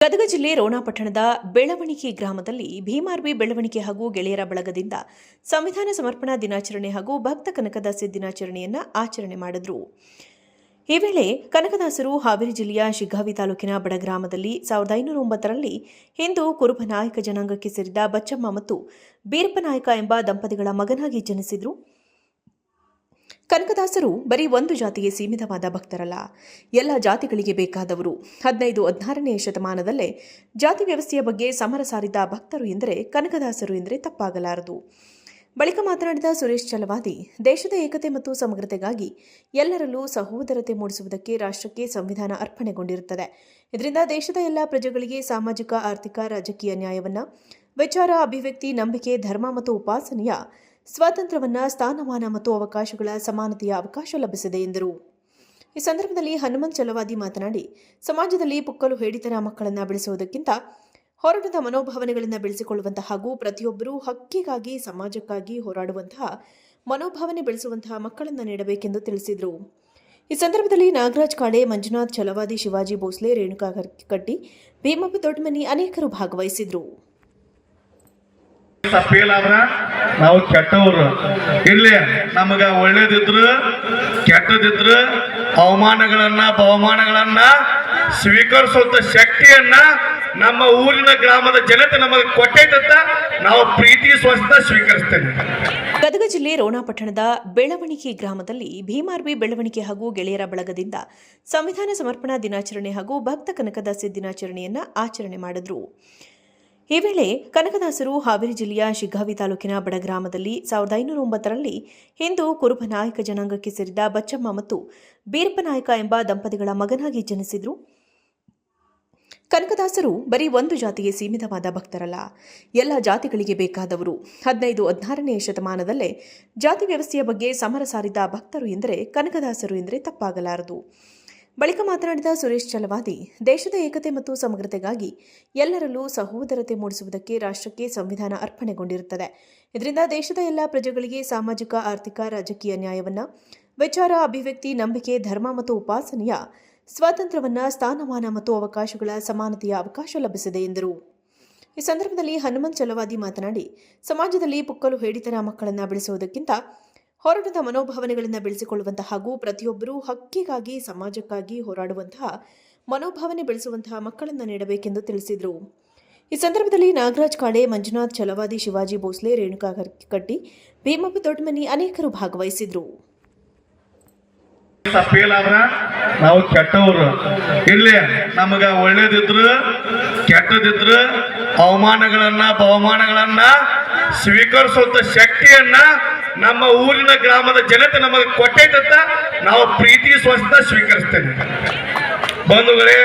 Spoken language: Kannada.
ಗದಗ ಜಿಲ್ಲೆ ರೋಣ ಪಟ್ಟಣದ ಬೆಳವಣಿಗೆ ಗ್ರಾಮದಲ್ಲಿ ಭೀಮಾರ್ವಿ ಬೆಳವಣಿಗೆ ಹಾಗೂ ಗೆಳೆಯರ ಬಳಗದಿಂದ ಸಂವಿಧಾನ ಸಮರ್ಪಣಾ ದಿನಾಚರಣೆ ಹಾಗೂ ಭಕ್ತ ಕನಕದಾಸ ದಿನಾಚರಣೆಯನ್ನು ಆಚರಣೆ ಮಾಡಿದರು. ಈ ವೇಳೆ ಕನಕದಾಸರು ಹಾವೇರಿ ಜಿಲ್ಲೆಯ ಶಿಗ್ಗಾವಿ ತಾಲೂಕಿನ ಬಡ ಗ್ರಾಮದಲ್ಲಿ 1509ರಲ್ಲಿ ಹಿಂದೂ ಕುರುಬ ನಾಯಕ ಜನಾಂಗಕ್ಕೆ ಸೇರಿದ ಬಚ್ಚಮ್ಮ ಮತ್ತು ಬೀರಪ್ಪ ನಾಯಕ ಎಂಬ ದಂಪತಿಗಳ ಮಗನಾಗಿ ಜನಿಸಿದರು. ಕನಕದಾಸರು ಬರೀ ಒಂದು ಜಾತಿಗೆ ಸೀಮಿತವಾದ ಭಕ್ತರಲ್ಲ, ಎಲ್ಲ ಜಾತಿಗಳಿಗೆ ಬೇಕಾದವರು. 15-16ನೇ ಶತಮಾನದಲ್ಲೇ ಜಾತಿ ವ್ಯವಸ್ಥೆಯ ಬಗ್ಗೆ ಸಮರ ಸಾರಿದ ಭಕ್ತರು ಎಂದರೆ ಕನಕದಾಸರು ಎಂದರೆ ತಪ್ಪಾಗಲಾರದು. ಬಳಿಕ ಮಾತನಾಡಿದ ಸುರೇಶ್ ಚಲವಾದಿ, ದೇಶದ ಏಕತೆ ಮತ್ತು ಸಮಗ್ರತೆಗಾಗಿ ಎಲ್ಲರಲ್ಲೂ ಸಹೋದರತೆ ಮೂಡಿಸುವುದಕ್ಕೆ ರಾಷ್ಟ್ರಕ್ಕೆ ಸಂವಿಧಾನ ಅರ್ಪಣೆಗೊಂಡಿರುತ್ತದೆ. ಇದರಿಂದ ದೇಶದ ಎಲ್ಲ ಪ್ರಜೆಗಳಿಗೆ ಸಾಮಾಜಿಕ, ಆರ್ಥಿಕ, ರಾಜಕೀಯ ನ್ಯಾಯವನ್ನ, ವಿಚಾರ, ಅಭಿವ್ಯಕ್ತಿ, ನಂಬಿಕೆ, ಧರ್ಮ ಮತ್ತು ಉಪಾಸನೆಯ ಸ್ವಾತಂತ್ರ್ಯವನ್ನ, ಸ್ಥಾನಮಾನ ಮತ್ತು ಅವಕಾಶಗಳ ಸಮಾನತೆಯ ಅವಕಾಶ ಲಭಿಸಿದೆ ಎಂದರು. ಈ ಸಂದರ್ಭದಲ್ಲಿ ಹನುಮಂತ್ ಚಲವಾದಿ ಮಾತನಾಡಿ, ಸಮಾಜದಲ್ಲಿ ಪುಕ್ಕಲು ಹೇಡಿತನ ಮಕ್ಕಳನ್ನು ಬೆಳೆಸುವುದಕ್ಕಿಂತ ಹೋರಾಟದ ಮನೋಭಾವನೆಗಳನ್ನು ಬೆಳೆಸಿಕೊಳ್ಳುವಂತಹ ಹಾಗೂ ಪ್ರತಿಯೊಬ್ಬರೂ ಹಕ್ಕಿಗಾಗಿ, ಸಮಾಜಕ್ಕಾಗಿ ಹೋರಾಡುವಂತಹ ಮನೋಭಾವನೆ ಬೆಳೆಸುವಂತಹ ಮಕ್ಕಳನ್ನು ನೀಡಬೇಕೆಂದು ತಿಳಿಸಿದರು. ಈ ಸಂದರ್ಭದಲ್ಲಿ ನಾಗರಾಜ್ ಕಾಳೆ, ಮಂಜುನಾಥ್ ಚಲವಾದಿ, ಶಿವಾಜಿ ಭೋಸ್ಲೆ, ರೇಣುಕಾ ಕಟ್ಟಿ, ಭೀಮಪ್ಪ ದೊಡ್ಡಮನಿ ಅನೇಕರು ಭಾಗವಹಿಸಿದರು. ತಪ್ಪೇಲಾದ್ರ ನಾವು ಕೆಟ್ಟವರು ಇಲ್ಲಿ ನಮಗ ಒಳ್ಳೇದಿದ್ರು ಕೆಟ್ಟದಿದ್ರು ಅವಮಾನಗಳನ್ನ ಬಹುಮಾನಗಳನ್ನ ಸ್ವೀಕರಿಸುವಂತ ಶಕ್ತಿಯನ್ನ ನಮ್ಮ ಊರಿನ ಗ್ರಾಮದ ಜನತೆ ನಮಗೆ ಕೊಟ್ಟೈತಂತ ನಾವು ಪ್ರೀತಿ ಸ್ವಸ್ಥ ಸ್ವೀಕರಿಸ್ತೇವೆ. ಗದಗ ಜಿಲ್ಲೆ ರೋಣ ಪಟ್ಟಣದ ಬೆಳವಣಿಗೆ ಗ್ರಾಮದಲ್ಲಿ ಭೀಮಾರ್ವಿ ಬೆಳವಣಿಗೆ ಹಾಗೂ ಗೆಳೆಯರ ಬಳಗದಿಂದ ಸಂವಿಧಾನ ಸಮರ್ಪಣಾ ದಿನಾಚರಣೆ ಹಾಗೂ ಭಕ್ತ ಕನಕದಾಸ ದಿನಾಚರಣೆಯನ್ನು ಆಚರಣೆ ಮಾಡಿದರು. ಈ ವೇಳೆ ಕನಕದಾಸರು ಹಾವೇರಿ ಜಿಲ್ಲೆಯ ಶಿಗ್ಗಾವಿ ತಾಲೂಕಿನ ಬಡ ಗ್ರಾಮದಲ್ಲಿ 1509ರಲ್ಲಿ ಹಿಂದೂ ಕುರುಬ ನಾಯಕ ಜನಾಂಗಕ್ಕೆ ಸೇರಿದ ಬಚ್ಚಮ್ಮ ಮತ್ತು ಬೀರಪ್ಪ ನಾಯಕ ಎಂಬ ದಂಪತಿಗಳ ಮಗನಾಗಿ ಜನಿಸಿದರು. ಕನಕದಾಸರು ಬರೀ ಒಂದು ಜಾತಿಗೆ ಸೀಮಿತವಾದ ಭಕ್ತರಲ್ಲ, ಎಲ್ಲ ಜಾತಿಗಳಿಗೆ ಬೇಕಾದವರು. 15-16ನೇ ಶತಮಾನದಲ್ಲೇ ಜಾತಿ ವ್ಯವಸ್ಥೆಯ ಬಗ್ಗೆ ಸಮರ ಸಾರಿದ ಭಕ್ತರು ಎಂದರೆ ಕನಕದಾಸರು ಎಂದರೆ ತಪ್ಪಾಗಲಾರದು. ಬಳಿಕ ಮಾತನಾಡಿದ ಸುರೇಶ್ ಚಲವಾದಿ, ದೇಶದ ಏಕತೆ ಮತ್ತು ಸಮಗ್ರತೆಗಾಗಿ ಎಲ್ಲರಲ್ಲೂ ಸಹೋದರತೆ ಮೂಡಿಸುವುದಕ್ಕೆ ರಾಷ್ಟ್ರಕ್ಕೆ ಸಂವಿಧಾನ ಅರ್ಪಣೆಗೊಂಡಿರುತ್ತದೆ. ಇದರಿಂದ ದೇಶದ ಎಲ್ಲ ಪ್ರಜೆಗಳಿಗೆ ಸಾಮಾಜಿಕ, ಆರ್ಥಿಕ, ರಾಜಕೀಯ ನ್ಯಾಯವನ್ನ, ವಿಚಾರ, ಅಭಿವ್ಯಕ್ತಿ, ನಂಬಿಕೆ, ಧರ್ಮ ಮತ್ತು ಉಪಾಸನೆಯ ಸ್ವಾತಂತ್ರ್ಯವನ್ನ, ಸ್ಥಾನಮಾನ ಮತ್ತು ಅವಕಾಶಗಳ ಸಮಾನತೆಯ ಅವಕಾಶ ಲಭಿಸಿದೆ ಎಂದರು. ಈ ಸಂದರ್ಭದಲ್ಲಿ ಹನುಮಂತ್ ಚಲವಾದಿ ಮಾತನಾಡಿ, ಸಮಾಜದಲ್ಲಿ ಪುಕ್ಕಲು ಹೇಡಿತನ ಮಕ್ಕಳನ್ನು ಬೆಳೆಸುವುದಕ್ಕಿಂತ ಹೋರಾಟದ ಮನೋಭಾವನೆಗಳನ್ನು ಬೆಳೆಸಿಕೊಳ್ಳುವಂತಹ ಹಾಗೂ ಪ್ರತಿಯೊಬ್ಬರೂ ಹಕ್ಕಿಗಾಗಿ, ಸಮಾಜಕ್ಕಾಗಿ ಹೋರಾಡುವಂತಹ ಮನೋಭಾವನೆ ಬೆಳೆಸುವಂತಹ ಮಕ್ಕಳನ್ನು ನೀಡಬೇಕೆಂದು ತಿಳಿಸಿದರು. ಈ ಸಂದರ್ಭದಲ್ಲಿ ನಾಗರಾಜ್ ಕಾಳೆ, ಮಂಜುನಾಥ್ ಚಲವಾದಿ, ಶಿವಾಜಿ ಭೋಸ್ಲೆ, ರೇಣುಕಾ ಕಟ್ಟಿ, ಭೀಮಪ್ಪ ದೊಡ್ಡಮನಿ ಅನೇಕರು ಭಾಗವಹಿಸಿದರು. ತಪ್ಪೇಲಾದ್ರ ನಾವು ಕೆಟ್ಟವರು ಇಲ್ಲಿ ನಮಗ ಒಳ್ಳೇದಿದ್ರು ಕೆಟ್ಟದಿದ್ರು ಅವಮಾನಗಳನ್ನ ಬಹುಮಾನಗಳನ್ನ ಸ್ವೀಕರಿಸುವಂತ ಶಕ್ತಿಯನ್ನ ನಮ್ಮ ಊರಿನ ಗ್ರಾಮದ ಜನತೆ ನಮಗೆ ಕೊಟ್ಟೈತಂತ ನಾವು ಪ್ರೀತಿ ಸ್ವಸ್ಥ ಸ್ವೀಕರಿಸ್ತೇವೆ. ಬಂಧುಗಳೇ,